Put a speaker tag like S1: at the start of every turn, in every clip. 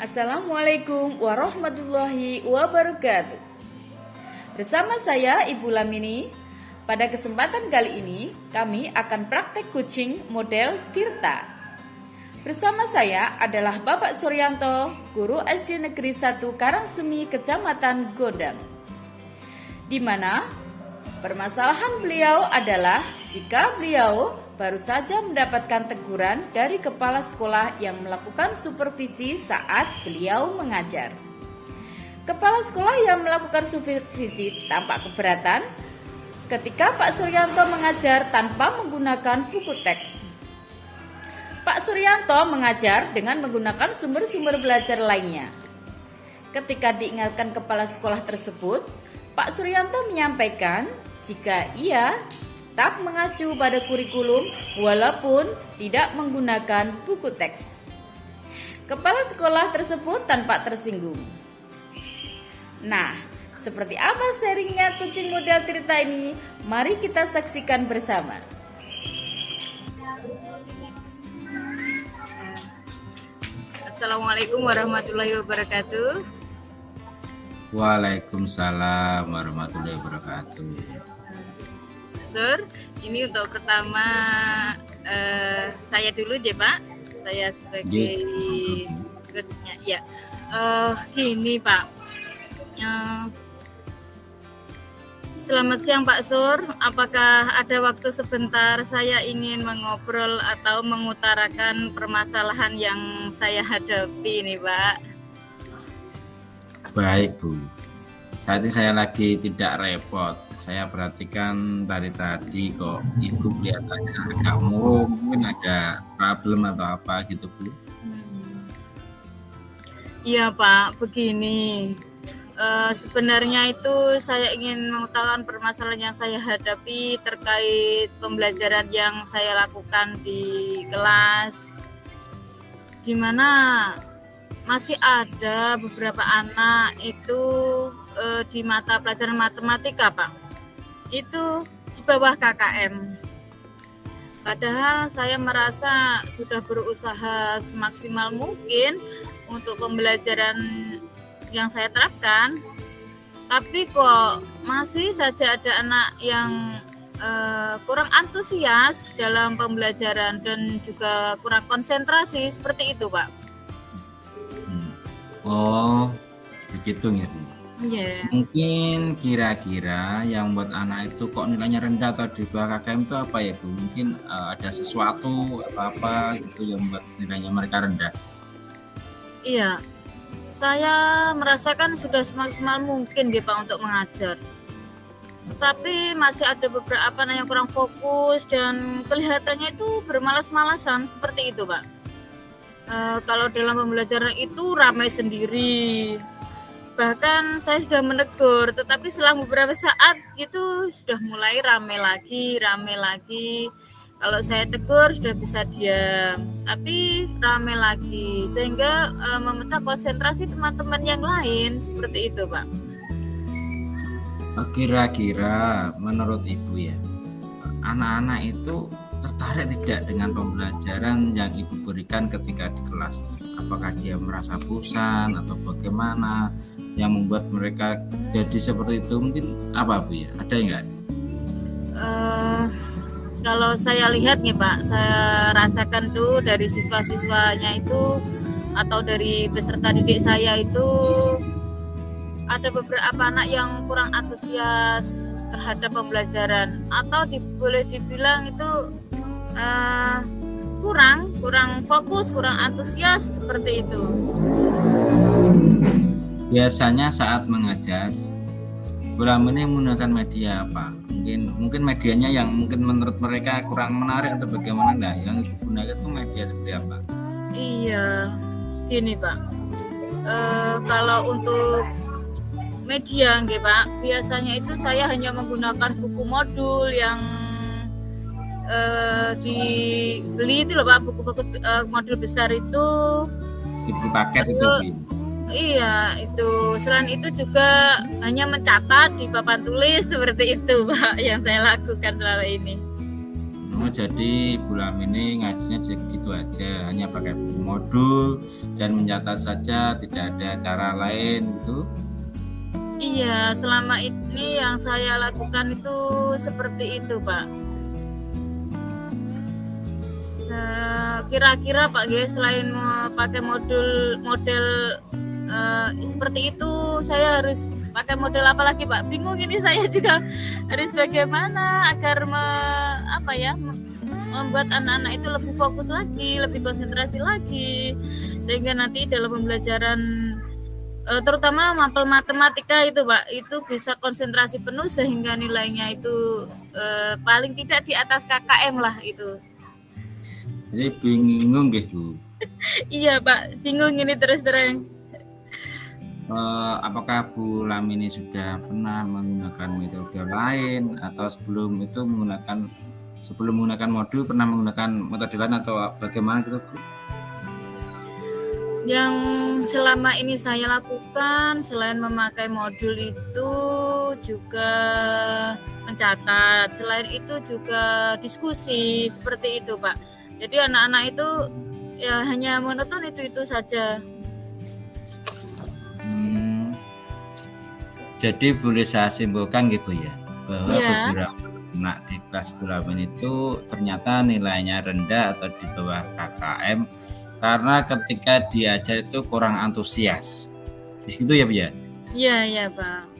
S1: Assalamualaikum warahmatullahi wabarakatuh. Bersama saya Ibu Lamini. Pada kesempatan kali ini kami akan praktek coaching model Tirta. Bersama saya adalah Bapak Suryanto, Guru SD Negeri 1 Karangsemi, Kecamatan Gondang. Di mana permasalahan beliau adalah jika beliau baru saja mendapatkan teguran dari kepala sekolah yang melakukan supervisi saat beliau mengajar. Kepala sekolah yang melakukan supervisi tampak keberatan ketika Pak Suryanto mengajar tanpa menggunakan buku teks. Pak Suryanto mengajar dengan menggunakan sumber-sumber belajar lainnya. Ketika diingatkan kepala sekolah tersebut, Pak Suryanto menyampaikan jika ia tetap mengacu pada kurikulum walaupun tidak menggunakan buku teks. Kepala sekolah tersebut tampak tersinggung. Nah, seperti apa sharingnya coaching model Tirta ini? Mari kita saksikan bersama. Assalamualaikum warahmatullahi wabarakatuh.
S2: Waalaikumsalam warahmatullahi wabarakatuh.
S1: Sur, ini untuk pertama saya dulu ya Pak. Saya sebagai coachnya. Ya, gini Pak. Selamat siang Pak Sur. Apakah ada waktu sebentar saya ingin mengobrol atau mengutarakan permasalahan yang saya hadapi ini Pak?
S2: Baik Bu. Saat ini saya lagi tidak repot. Saya perhatikan dari tadi kok Ibu kelihatannya agak murung, mungkin ada problem atau apa gitu Bu.
S1: Iya Pak, begini. Sebenarnya itu saya ingin mengutarakan permasalahan yang saya hadapi terkait pembelajaran yang saya lakukan di kelas, di mana masih ada beberapa anak itu di mata pelajaran matematika Pak, itu di bawah KKM. Padahal saya merasa sudah berusaha semaksimal mungkin untuk pembelajaran yang saya terapkan, tapi kok masih saja ada anak yang kurang antusias dalam pembelajaran dan juga kurang konsentrasi seperti itu Pak.
S2: Oh, begitu ya Bu.
S1: Yeah.
S2: Mungkin kira-kira yang buat anak itu kok nilainya rendah atau di bawah KKM itu apa ya Bu? Mungkin ada sesuatu apa gitu yang membuat nilainya mereka rendah.
S1: Iya, saya merasakan sudah semaksimal mungkin ya Pak untuk mengajar. Tapi masih ada beberapa anak yang kurang fokus dan kelihatannya itu bermalas-malasan seperti itu Pak. Kalau dalam pembelajaran itu ramai sendiri. Bahkan saya sudah menegur, tetapi selang beberapa saat itu sudah mulai ramai lagi. Kalau saya tegur sudah bisa diam, tapi ramai lagi sehingga memecah konsentrasi teman-teman yang lain seperti itu Pak.
S2: Kira-kira menurut Ibu ya, anak-anak itu tertarik tidak dengan pembelajaran yang Ibu berikan ketika di kelas? Apakah dia merasa bosan atau bagaimana yang membuat mereka jadi seperti itu? Mungkin apa Bu ya? Ada enggak?
S1: Kalau saya lihat nih Pak, saya rasakan tuh dari siswa-siswanya itu atau dari peserta didik saya itu ada beberapa anak yang kurang antusias terhadap pembelajaran atau boleh dibilang itu kurang fokus, kurang antusias seperti itu.
S2: Biasanya saat mengajar, Bu Lamini menggunakan media apa? Mungkin medianya yang mungkin menurut mereka kurang menarik atau bagaimana? Nah, yang digunakan itu media seperti apa?
S1: Iya, gini Pak. Kalau untuk media, nggih Pak, biasanya itu saya hanya menggunakan buku modul yang dibeli itu loh Pak, buku-buku modul besar itu.
S2: Buku paket itu.
S1: Iya, itu. Selain itu juga hanya mencatat di papan tulis seperti itu, Pak, yang saya lakukan selama ini.
S2: Oh, jadi bulan ini ngajinya gitu aja, hanya pakai buku modul dan mencatat saja, tidak ada cara lain gitu.
S1: Iya, selama ini yang saya lakukan itu seperti itu, Pak. Kira-kira Pak G, selain pakai model seperti itu, saya harus pakai model apa lagi, Pak? Bingung ini saya juga harus bagaimana agar membuat anak-anak itu lebih fokus lagi, lebih konsentrasi lagi, sehingga nanti dalam pembelajaran terutama mapel matematika itu, Pak, itu bisa konsentrasi penuh sehingga nilainya itu paling tidak di atas KKM lah itu.
S2: Jadi bingung gitu.
S1: Iya, Pak, bingung ini terus terang.
S2: Apakah Bu Lamini sudah pernah menggunakan metode lain atau sebelum menggunakan modul pernah menggunakan metode lain atau bagaimana gitu, Bu?
S1: Yang selama ini saya lakukan selain memakai modul itu juga mencatat, selain itu juga diskusi seperti itu, Pak. Jadi anak-anak itu ya hanya monoton itu saja.
S2: Jadi boleh saya simpulkan gitu ya, bahwa
S1: Ya.
S2: beberapa anak di kelas Bulamin itu ternyata nilainya rendah atau di bawah KKM karena ketika diajar itu kurang antusias. Begitu ya, Bu ya?
S1: Iya, Pak.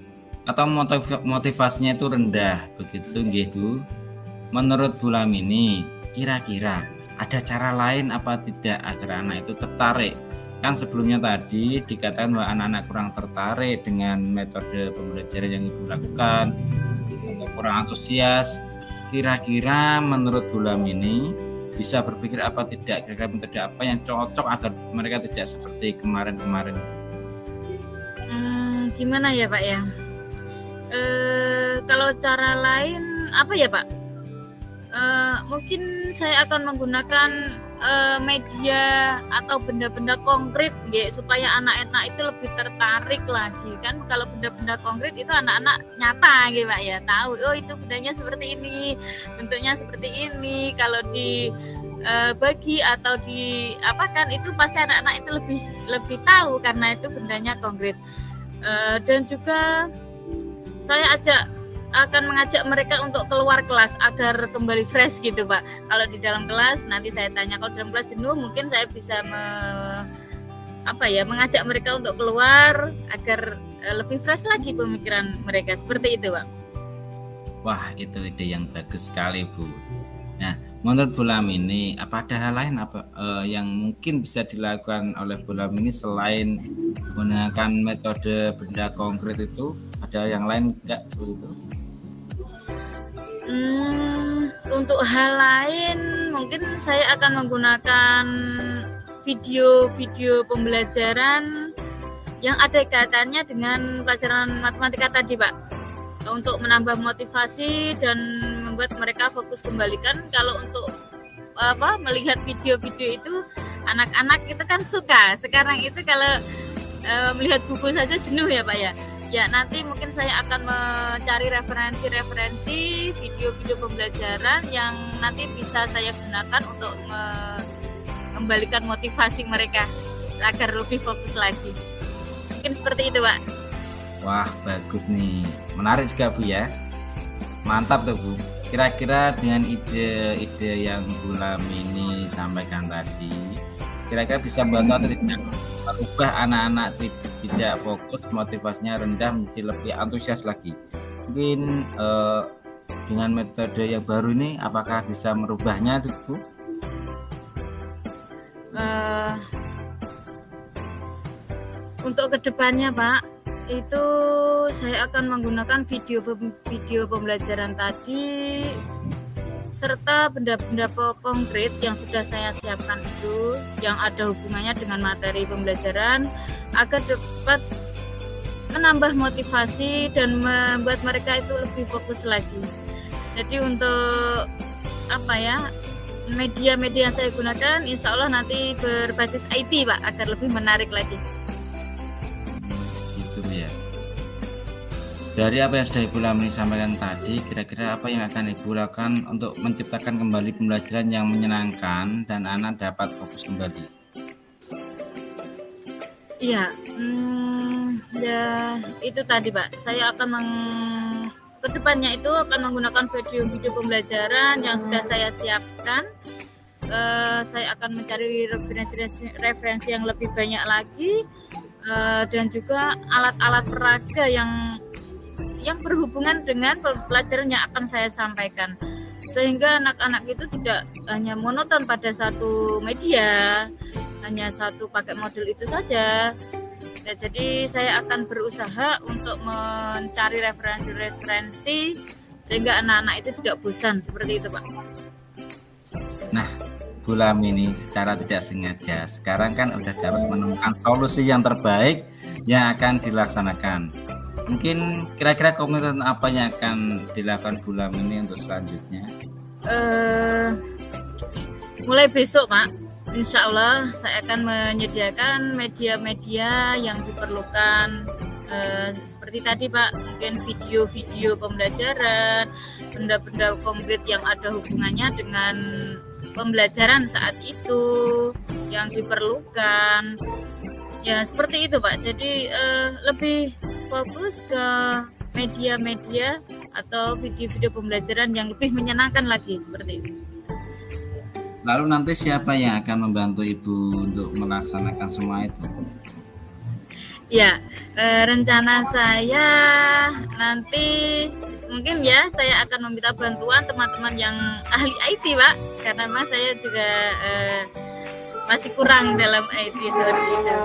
S2: Atau motivasinya itu rendah, begitu nggih, Bu? Menurut Bu Lamini, kira-kira ada cara lain apa tidak agar anak itu tertarik? Kan sebelumnya tadi dikatakan bahwa anak-anak kurang tertarik dengan metode pembelajaran yang Ibu lakukan, atau kurang antusias. Kira-kira menurut Bu Lamini bisa berpikir apa tidak, kira-kira metode apa yang cocok agar mereka tidak seperti kemarin-kemarin?
S1: Gimana ya, Pak ya? Kalau cara lain apa ya, Pak? Mungkin saya akan menggunakan media atau benda-benda konkret ya, supaya anak-anak itu lebih tertarik lagi kan. Kalau benda-benda konkret itu anak-anak nyata gitu, Pak ya, tahu oh itu bendanya seperti ini, bentuknya seperti ini. Kalau di bagi atau di apa kan itu pasti anak-anak itu lebih tahu karena itu bendanya konkret. Dan juga saya akan mengajak mereka untuk keluar kelas agar kembali fresh gitu, Pak. Kalau di dalam kelas nanti saya tanya, kalau dalam kelas jenuh mungkin saya bisa mengajak mereka untuk keluar agar lebih fresh lagi pemikiran mereka, seperti itu, Pak.
S2: Wah, itu ide yang bagus sekali, Bu. Nah, menurut Bu Lamini, apa ada hal lain yang mungkin bisa dilakukan oleh Bu Lamini selain menggunakan metode benda konkret itu? Ada yang lain enggak seperti itu?
S1: Untuk hal lain mungkin saya akan menggunakan video-video pembelajaran yang ada kaitannya dengan pelajaran matematika tadi, Pak, untuk menambah motivasi dan membuat mereka fokus kembali. Kan kalau untuk melihat video-video itu anak-anak itu kan suka. Sekarang itu kalau melihat buku saja jenuh ya, Pak ya. Ya, nanti mungkin saya akan mencari referensi video-video pembelajaran yang nanti bisa saya gunakan untuk mengembalikan motivasi mereka agar lebih fokus lagi. Mungkin seperti itu, Pak.
S2: Wah, bagus nih. Menarik juga, Bu ya. Mantap tuh, Bu. Kira-kira dengan ide-ide yang Bu Lamini sampaikan tadi, kira-kira bisa bantu atau tidak merubah anak-anak tidak fokus, motivasinya rendah menjadi lebih antusias lagi. Mungkin dengan metode yang baru ini apakah bisa merubahnya tuh, Bu?
S1: Untuk kedepannya, Pak, itu saya akan menggunakan video pembelajaran tadi serta benda-benda konkret yang sudah saya siapkan itu yang ada hubungannya dengan materi pembelajaran agar dapat menambah motivasi dan membuat mereka itu lebih fokus lagi. Jadi untuk media-media yang saya gunakan insya Allah nanti berbasis IT, Pak, agar lebih menarik lagi.
S2: Gitu ya. Dari apa yang sudah Ibu Lamini sampaikan tadi, kira-kira apa yang akan Ibu lakukan untuk menciptakan kembali pembelajaran yang menyenangkan dan anak dapat fokus kembali?
S1: Iya, ya itu tadi Pak. Saya akan kedepannya itu akan menggunakan video-video pembelajaran yang sudah saya siapkan. Saya akan mencari referensi yang lebih banyak lagi, dan juga alat-alat peraga yang berhubungan dengan pelajaran yang akan saya sampaikan, sehingga anak-anak itu tidak hanya monoton pada satu media, hanya satu pakai modul itu saja. Ya, jadi saya akan berusaha untuk mencari referensi sehingga anak-anak itu tidak bosan, seperti itu Pak.
S2: Nah, Bu Lamini secara tidak sengaja sekarang kan udah dapat menemukan solusi yang terbaik yang akan dilaksanakan. Mungkin kira-kira komitmen apa yang akan dilakukan Bu Lamini untuk selanjutnya?
S1: Mulai besok Pak, insya Allah saya akan menyediakan media-media yang diperlukan, seperti tadi Pak, mungkin video-video pembelajaran, benda-benda konkret yang ada hubungannya dengan pembelajaran saat itu yang diperlukan. Ya seperti itu Pak, jadi lebih fokus ke media-media atau video-video pembelajaran yang lebih menyenangkan lagi, seperti itu.
S2: Lalu nanti siapa yang akan membantu Ibu untuk melaksanakan semua itu?
S1: Ya, rencana saya nanti mungkin ya saya akan meminta bantuan teman-teman yang ahli IT Pak, karena memang saya juga masih kurang dalam IT seperti itu.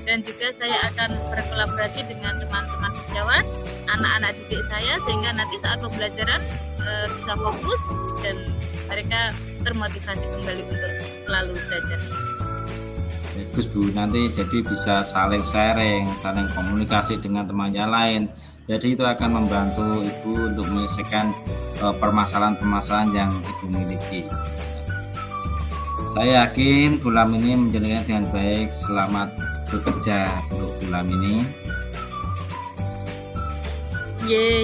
S1: Dan juga saya akan berkolaborasi dengan teman-teman sejawat, anak-anak didik saya, sehingga nanti saat pembelajaran bisa fokus dan mereka termotivasi kembali untuk selalu belajar.
S2: Bagus Bu, nanti jadi bisa saling sharing, saling komunikasi dengan temannya lain. Jadi itu akan membantu Ibu untuk menyelesaikan permasalahan-permasalahan yang Ibu miliki. Saya yakin Bu Lamini menjalankan dengan baik. Selamat bekerja untuk Bu Lamini.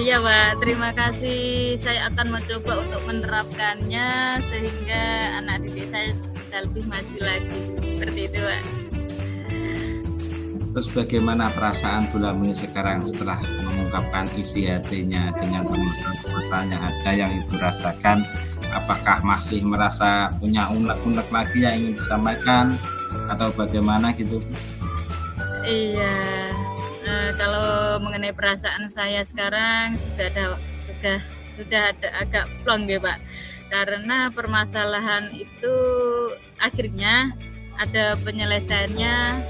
S1: Ya Pak, terima kasih. Saya akan mencoba untuk menerapkannya sehingga anak didik saya bisa lebih maju lagi. Seperti itu Pak.
S2: Terus bagaimana perasaan Bu Lamini sekarang setelah mengungkapkan isi hatinya dengan permasalahan yang ada yang Ibu rasakan? Apakah masih merasa punya unek-unek lagi yang ingin disampaikan atau bagaimana gitu?
S1: Iya, kalau mengenai perasaan saya sekarang sudah ada agak plong ya Pak, karena permasalahan itu akhirnya ada penyelesaiannya.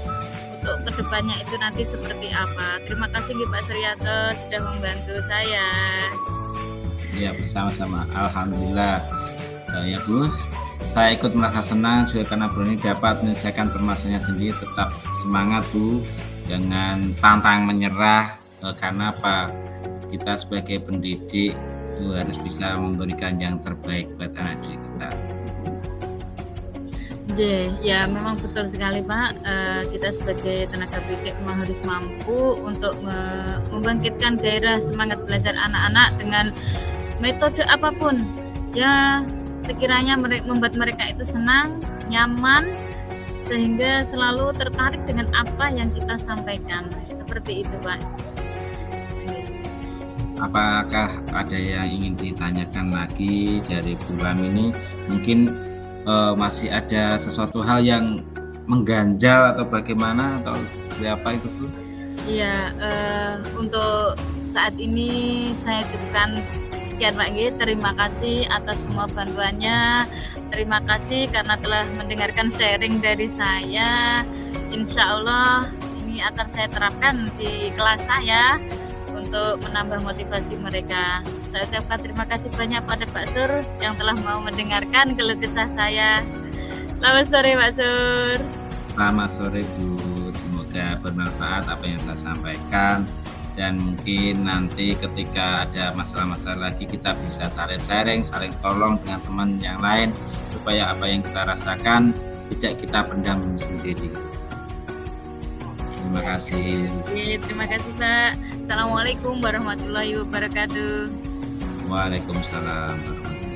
S1: Untuk kedepannya itu nanti seperti apa. Terima kasih Pak Suryato sudah membantu saya.
S2: Ya, bersama-sama. Alhamdulillah. Ya Bu, saya ikut merasa senang juga karena Bu ini dapat menyelesaikan permasalahannya sendiri. Tetap semangat Bu, jangan pantang menyerah, karena apa? Kita sebagai pendidik itu harus bisa memberikan yang terbaik buat anak didik kita.
S1: Ya memang betul sekali Pak, kita sebagai tenaga pendidik memang harus mampu untuk membangkitkan gairah semangat belajar anak-anak dengan metode apapun ya, sekiranya membuat mereka itu senang, nyaman, sehingga selalu tertarik dengan apa yang kita sampaikan. Seperti itu Pak.
S2: Apakah ada yang ingin ditanyakan lagi dari Bu Lamini? Mungkin masih ada sesuatu hal yang mengganjal atau bagaimana atau apa itu Bu?
S1: Iya, untuk saat ini saya cukupkan sekian Pak G. Terima kasih atas semua bantuannya. Terima kasih karena telah mendengarkan sharing dari saya. Insya Allah ini akan saya terapkan di kelas saya untuk menambah motivasi mereka. Saya ucapkan terima kasih banyak pada Pak Sur yang telah mau mendengarkan keluh kesah saya. Selamat sore Pak Sur.
S2: Selamat sore Bu, semoga bermanfaat apa yang saya sampaikan, dan mungkin nanti ketika ada masalah-masalah lagi kita bisa saling sharing, saling tolong dengan teman yang lain supaya apa yang kita rasakan tidak kita pendam sendiri. Terima kasih.
S1: Oke, terima kasih Pak. Assalamualaikum warahmatullahi wabarakatuh.
S2: Waalaikumsalam warahmatullahi wabarakatuh.